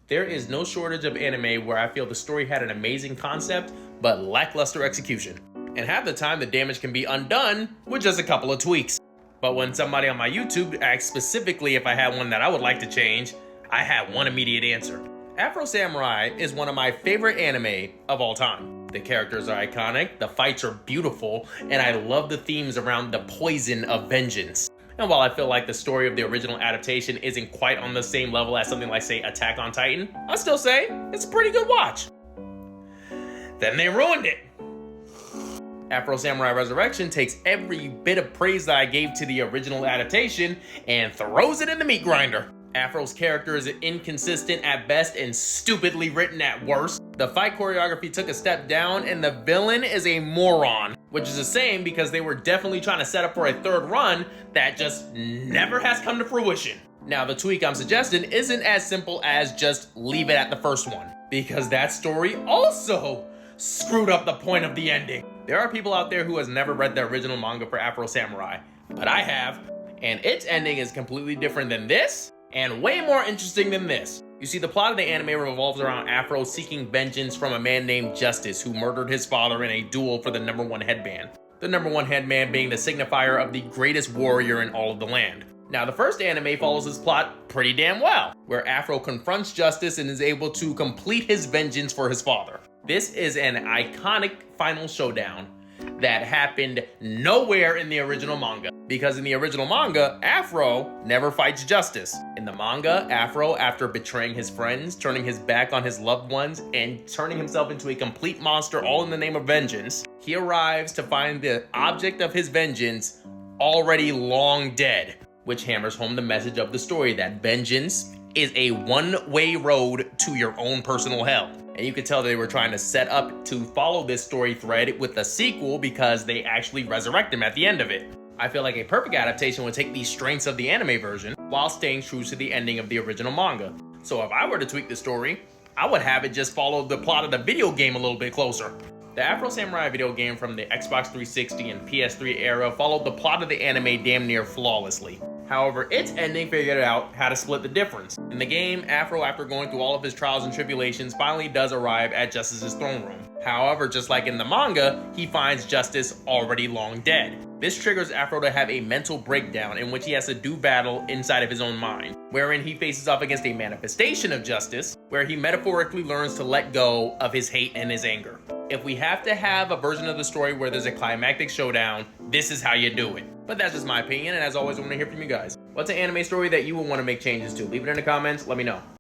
There is no shortage of anime where I feel the story had an amazing concept, but lackluster execution. And half the time the damage can be undone with just a couple of tweaks. But when somebody on my YouTube asked specifically if I had one that I would like to change, I had one immediate answer. Afro Samurai is one of my favorite anime of all time. The characters are iconic, the fights are beautiful, and I love the themes around the poison of vengeance. And while I feel like the story of the original adaptation isn't quite on the same level as something like, say, Attack on Titan, I'll still say it's a pretty good watch. Then they ruined it. Afro Samurai Resurrection takes every bit of praise that I gave to the original adaptation and throws it in the meat grinder. Afro's character is inconsistent at best and stupidly written at worst. The fight choreography took a step down and the villain is a moron, which is a shame because they were definitely trying to set up for a third run that just never has come to fruition. Now, the tweak I'm suggesting isn't as simple as just leave it at the first one, because that story also screwed up the point of the ending. There are people out there who has never read the original manga for Afro Samurai, but I have, and its ending is completely different than this, and way more interesting than this. You see, the plot of the anime revolves around Afro seeking vengeance from a man named Justice who murdered his father in a duel for the #1 headband. The #1 headband being the signifier of the greatest warrior in all of the land. Now, the first anime follows this plot pretty damn well, where Afro confronts Justice and is able to complete his vengeance for his father. This is an iconic final showdown that happened nowhere in the original manga. Because in the original manga, Afro never fights Justice. In the manga, Afro, after betraying his friends, turning his back on his loved ones, and turning himself into a complete monster all in the name of vengeance, he arrives to find the object of his vengeance already long dead, which hammers home the message of the story that vengeance is a one-way road to your own personal hell. And you could tell they were trying to set up to follow this story thread with a sequel because they actually resurrect him at the end of it. I feel like a perfect adaptation would take these strengths of the anime version while staying true to the ending of the original manga. So if I were to tweak the story, I would have it just follow the plot of the video game a little bit closer. The Afro Samurai video game from the Xbox 360 and PS3 era followed the plot of the anime damn near flawlessly. However, its ending figured out how to split the difference. In the game, Afro, after going through all of his trials and tribulations, finally does arrive at Justice's throne room. However, just like in the manga, he finds Justice already long dead. This triggers Afro to have a mental breakdown in which he has to do battle inside of his own mind, wherein he faces off against a manifestation of justice, where he metaphorically learns to let go of his hate and his anger. If we have to have a version of the story where there's a climactic showdown, this is how you do it. But that's just my opinion, and as always, I want to hear from you guys. What's an anime story that you would want to make changes to? Leave it in the comments, let me know.